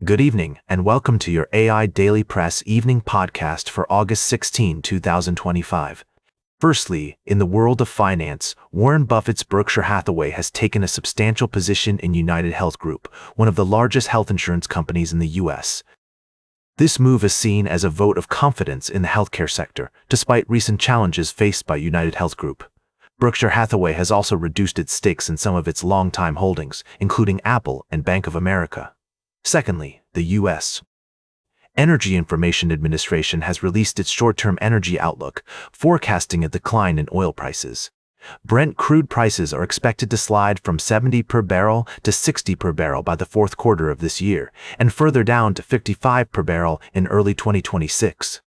Good evening, and welcome to your AI Daily Press evening podcast for August 16, 2025. Firstly, in the world of finance, Warren Buffett's Berkshire Hathaway has taken a substantial position in United Health Group, one of the largest health insurance companies in the U.S. This move is seen as a vote of confidence in the healthcare sector, despite recent challenges faced by United Health Group. Berkshire Hathaway has also reduced its stakes in some of its long-time holdings, including Apple and Bank of America. Secondly, the U.S. Energy Information Administration has released its short-term energy outlook, forecasting a decline in oil prices. Brent crude prices are expected to slide from $70 per barrel to $60 per barrel by the fourth quarter of this year, and further down to $55 per barrel in early 2026.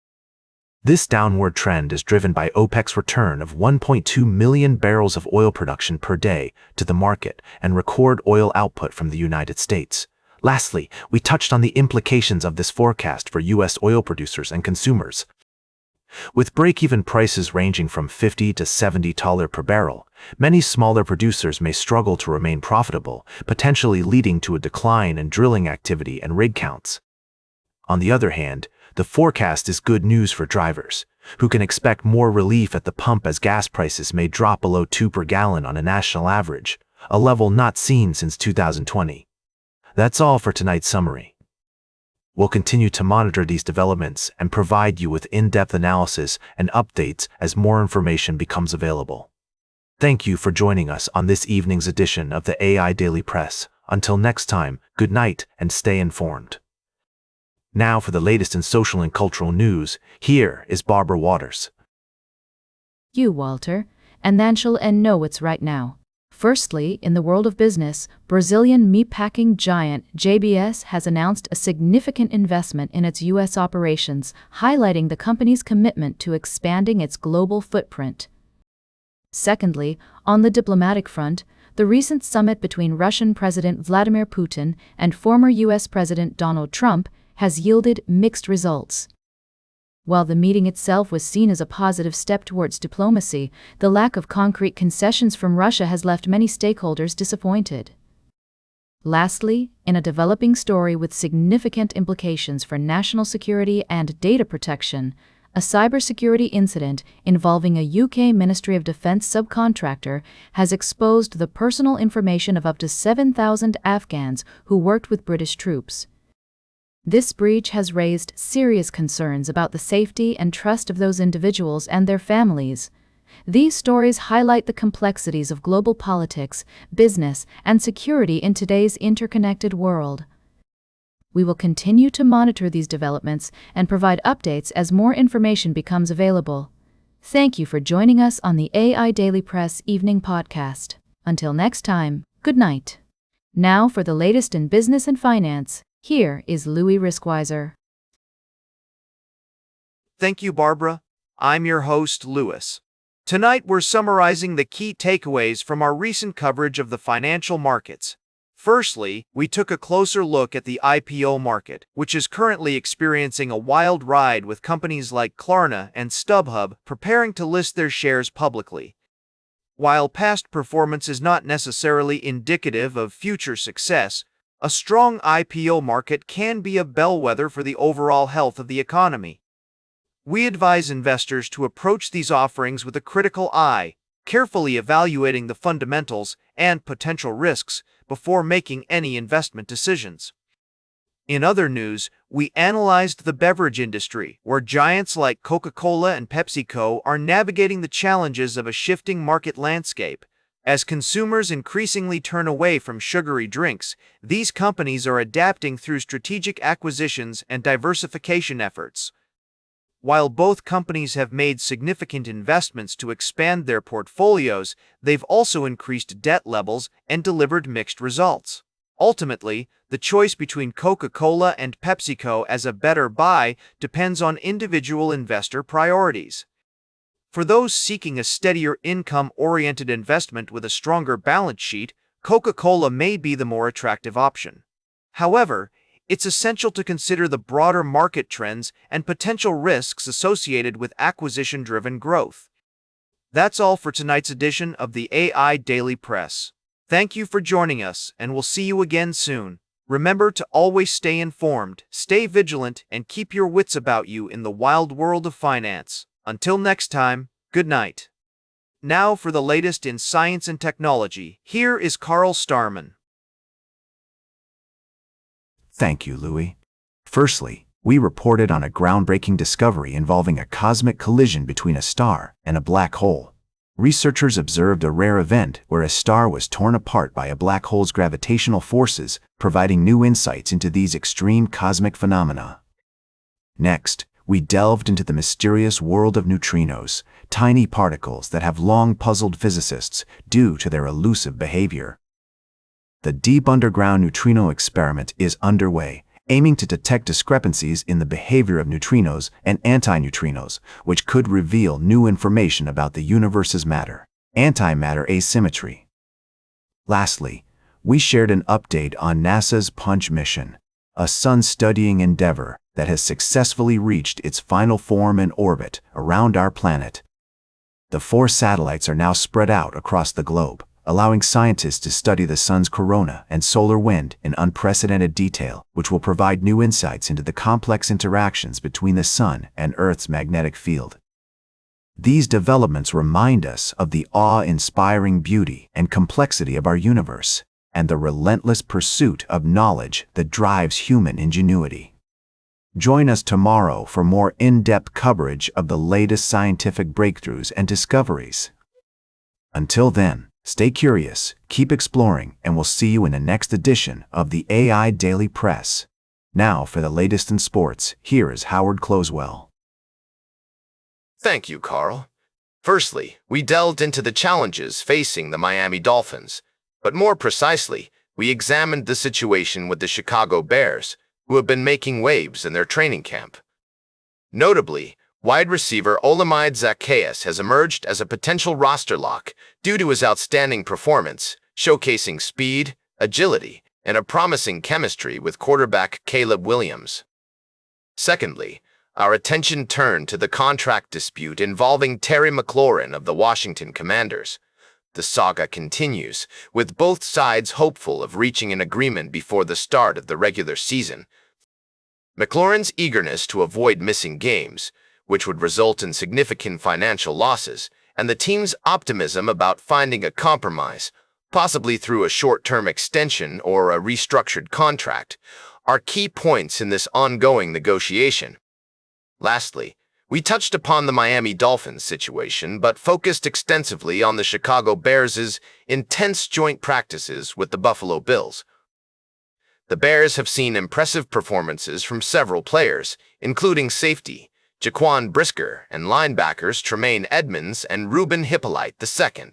This downward trend is driven by OPEC's return of 1.2 million barrels of oil production per day to the market and record oil output from the United States. Lastly, we touched on the implications of this forecast for U.S. oil producers and consumers. With break-even prices ranging from $50 to $70 per barrel, many smaller producers may struggle to remain profitable, potentially leading to a decline in drilling activity and rig counts. On the other hand, the forecast is good news for drivers, who can expect more relief at the pump as gas prices may drop below $2 per gallon on a national average, a level not seen since 2020. That's all for tonight's summary. We'll continue to monitor these developments and provide you with in-depth analysis and updates as more information becomes available. Thank you for joining us on this evening's edition of the AI Daily Press. Until next time, good night and stay informed. Now for the latest in social and cultural news, here is Barbara Waters. You, Walter, and then she'll know what's right now. Firstly, in the world of business, Brazilian meatpacking giant JBS has announced a significant investment in its U.S. operations, highlighting the company's commitment to expanding its global footprint. Secondly, on the diplomatic front, the recent summit between Russian President Vladimir Putin and former U.S. President Donald Trump has yielded mixed results. While the meeting itself was seen as a positive step towards diplomacy, the lack of concrete concessions from Russia has left many stakeholders disappointed. Lastly, in a developing story with significant implications for national security and data protection, a cybersecurity incident involving a UK Ministry of Defence subcontractor has exposed the personal information of up to 7,000 Afghans who worked with British troops. This breach has raised serious concerns about the safety and trust of those individuals and their families. These stories highlight the complexities of global politics, business, and security in today's interconnected world. We will continue to monitor these developments and provide updates as more information becomes available. Thank you for joining us on the AI Daily Press Evening Podcast. Until next time, good night. Now for the latest in business and finance. Here is Louis Riskwiser. Thank you, Barbara. I'm your host, Louis. Tonight we're summarizing the key takeaways from our recent coverage of the financial markets. Firstly, we took a closer look at the IPO market, which is currently experiencing a wild ride with companies like Klarna and StubHub preparing to list their shares publicly. While past performance is not necessarily indicative of future success, a strong IPO market can be a bellwether for the overall health of the economy. We advise investors to approach these offerings with a critical eye, carefully evaluating the fundamentals and potential risks before making any investment decisions. In other news, we analyzed the beverage industry, where giants like Coca-Cola and PepsiCo are navigating the challenges of a shifting market landscape. As consumers increasingly turn away from sugary drinks, these companies are adapting through strategic acquisitions and diversification efforts. While both companies have made significant investments to expand their portfolios, they've also increased debt levels and delivered mixed results. Ultimately, the choice between Coca-Cola and PepsiCo as a better buy depends on individual investor priorities. For those seeking a steadier income-oriented investment with a stronger balance sheet, Coca-Cola may be the more attractive option. However, it's essential to consider the broader market trends and potential risks associated with acquisition-driven growth. That's all for tonight's edition of the AI Daily Press. Thank you for joining us, and we'll see you again soon. Remember to always stay informed, stay vigilant, and keep your wits about you in the wild world of finance. Until next time, good night. Now for the latest in science and technology, here is Carl Starman. Thank you, Louis. Firstly, we reported on a groundbreaking discovery involving a cosmic collision between a star and a black hole. Researchers observed a rare event where a star was torn apart by a black hole's gravitational forces, providing new insights into these extreme cosmic phenomena. Next, we delved into the mysterious world of neutrinos, tiny particles that have long puzzled physicists due to their elusive behavior. The deep underground neutrino experiment is underway, aiming to detect discrepancies in the behavior of neutrinos and antineutrinos, which could reveal new information about the universe's matter-antimatter asymmetry. Lastly, we shared an update on NASA's Punch mission, a sun-studying endeavor that has successfully reached its final form and orbit around our planet. The 4 satellites are now spread out across the globe, allowing scientists to study the sun's corona and solar wind in unprecedented detail, which will provide new insights into the complex interactions between the sun and Earth's magnetic field. These developments remind us of the awe-inspiring beauty and complexity of our universe, and the relentless pursuit of knowledge that drives human ingenuity. Join us tomorrow for more in-depth coverage of the latest scientific breakthroughs and discoveries. Until then, stay curious, keep exploring, and we'll see you in the next edition of the AI Daily Press. Now for the latest in sports, here is Howard Closewell. Thank you, Carl. Firstly, we delved into the challenges facing the Miami Dolphins, but more precisely, we examined the situation with the Chicago Bears, who have been making waves in their training camp. Notably, wide receiver Olamide Zaccheaus has emerged as a potential roster lock due to his outstanding performance, showcasing speed, agility, and a promising chemistry with quarterback Caleb Williams. Secondly, our attention turned to the contract dispute involving Terry McLaurin of the Washington Commanders. The saga continues, with both sides hopeful of reaching an agreement before the start of the regular season. McLaurin's eagerness to avoid missing games, which would result in significant financial losses, and the team's optimism about finding a compromise, possibly through a short-term extension or a restructured contract, are key points in this ongoing negotiation. Lastly, we touched upon the Miami Dolphins situation, but focused extensively on the Chicago Bears' intense joint practices with the Buffalo Bills. The Bears have seen impressive performances from several players, including safety Jaquan Brisker and linebackers Tremaine Edmonds and Ruben Hippolyte II.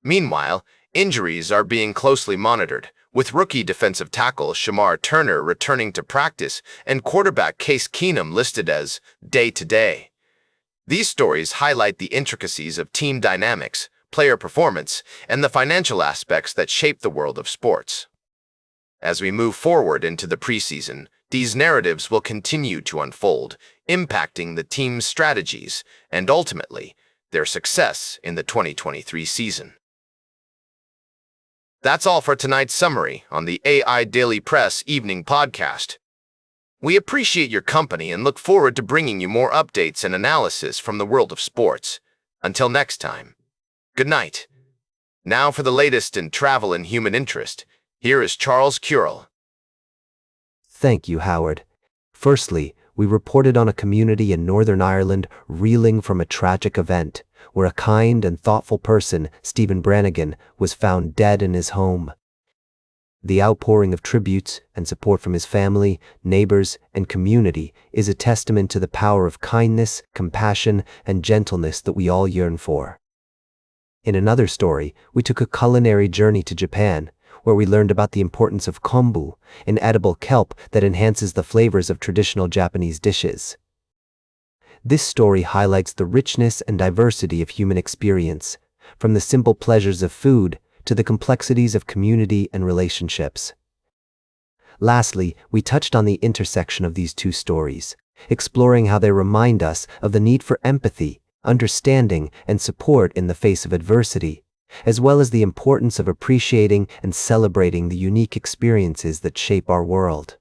Meanwhile, injuries are being closely monitored, with rookie defensive tackle Shamar Turner returning to practice and quarterback Case Keenum listed as day-to-day. These stories highlight the intricacies of team dynamics, player performance, and the financial aspects that shape the world of sports. As we move forward into the preseason, these narratives will continue to unfold, impacting the team's strategies and ultimately their success in the 2023 season. That's all for tonight's summary on the AI Daily Press Evening Podcast. We appreciate your company and look forward to bringing you more updates and analysis from the world of sports. Until next time, good night. Now for the latest in travel and human interest, here is Charles Currell. Thank you, Howard. Firstly, we reported on a community in Northern Ireland reeling from a tragic event, where a kind and thoughtful person, Stephen Brannigan, was found dead in his home. The outpouring of tributes and support from his family, neighbors, and community is a testament to the power of kindness, compassion, and gentleness that we all yearn for. In another story, we took a culinary journey to Japan, where we learned about the importance of kombu, an edible kelp that enhances the flavors of traditional Japanese dishes. This story highlights the richness and diversity of human experience, from the simple pleasures of food to the complexities of community and relationships. Lastly, we touched on the intersection of these two stories, exploring how they remind us of the need for empathy, understanding, and support in the face of adversity, as well as the importance of appreciating and celebrating the unique experiences that shape our world.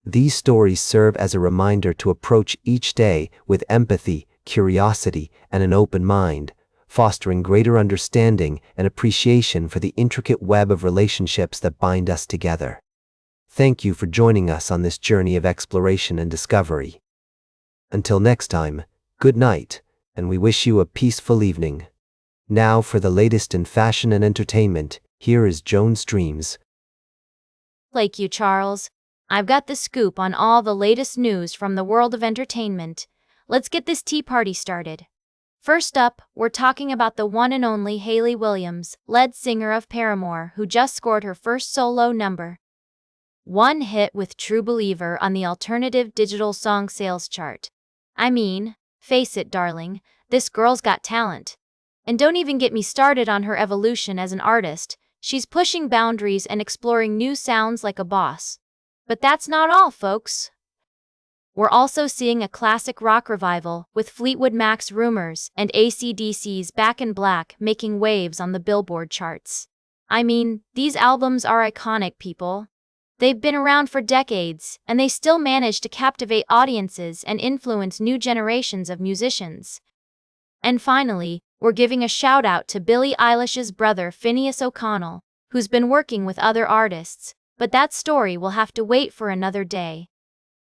These stories serve as a reminder to approach each day with empathy, curiosity, and an open mind, fostering greater understanding and appreciation for the intricate web of relationships that bind us together. Thank you for joining us on this journey of exploration and discovery. Until next time, good night, and we wish you a peaceful evening. Now for the latest in fashion and entertainment, here is Joan's Dreams. Thank you, Charles. I've got the scoop on all the latest news from the world of entertainment. Let's get this tea party started. First up, we're talking about the one and only Hayley Williams, lead singer of Paramore, who just scored her first solo number one hit with True Believer on the alternative digital song sales chart. I mean, face it, darling, this girl's got talent. And don't even get me started on her evolution as an artist. She's pushing boundaries and exploring new sounds like a boss. But that's not all, folks. We're also seeing a classic rock revival, with Fleetwood Mac's Rumors and AC/DC's Back in Black making waves on the Billboard charts. I mean, these albums are iconic, people. They've been around for decades, and they still manage to captivate audiences and influence new generations of musicians. And finally, we're giving a shout out to Billie Eilish's brother Phineas O'Connell, who's been working with other artists, but that story will have to wait for another day.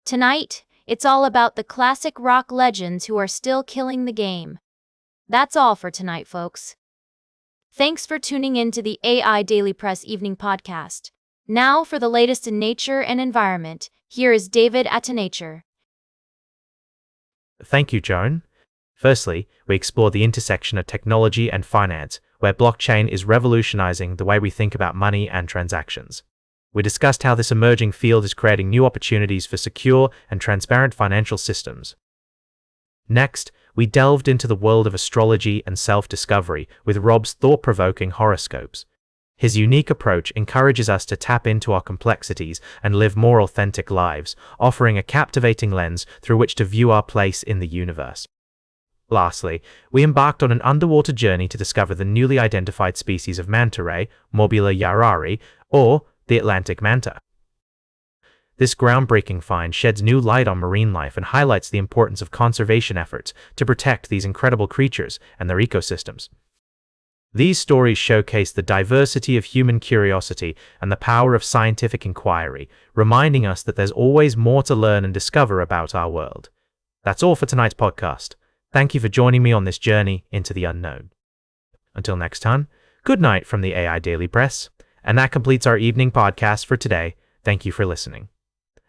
Tonight, it's all about the classic rock legends who are still killing the game. That's all for tonight, folks. Thanks for tuning in to the AI Daily Press Evening Podcast. Now for the latest in nature and environment, here is David at Nature. Thank you, Joan. Firstly, we explore the intersection of technology and finance, where blockchain is revolutionizing the way we think about money and transactions. We discussed how this emerging field is creating new opportunities for secure and transparent financial systems. Next, we delved into the world of astrology and self-discovery with Rob's thought-provoking horoscopes. His unique approach encourages us to tap into our complexities and live more authentic lives, offering a captivating lens through which to view our place in the universe. Lastly, we embarked on an underwater journey to discover the newly identified species of manta ray, Mobula yarari, or the Atlantic manta. This groundbreaking find sheds new light on marine life and highlights the importance of conservation efforts to protect these incredible creatures and their ecosystems. These stories showcase the diversity of human curiosity and the power of scientific inquiry, reminding us that there's always more to learn and discover about our world. That's all for tonight's podcast. Thank you for joining me on this journey into the unknown. Until next time, good night from the AI Daily Press. And that completes our evening podcast for today. Thank you for listening.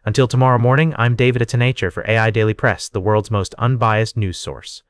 Until tomorrow morning, I'm David at Nature for AI Daily Press, the world's most unbiased news source.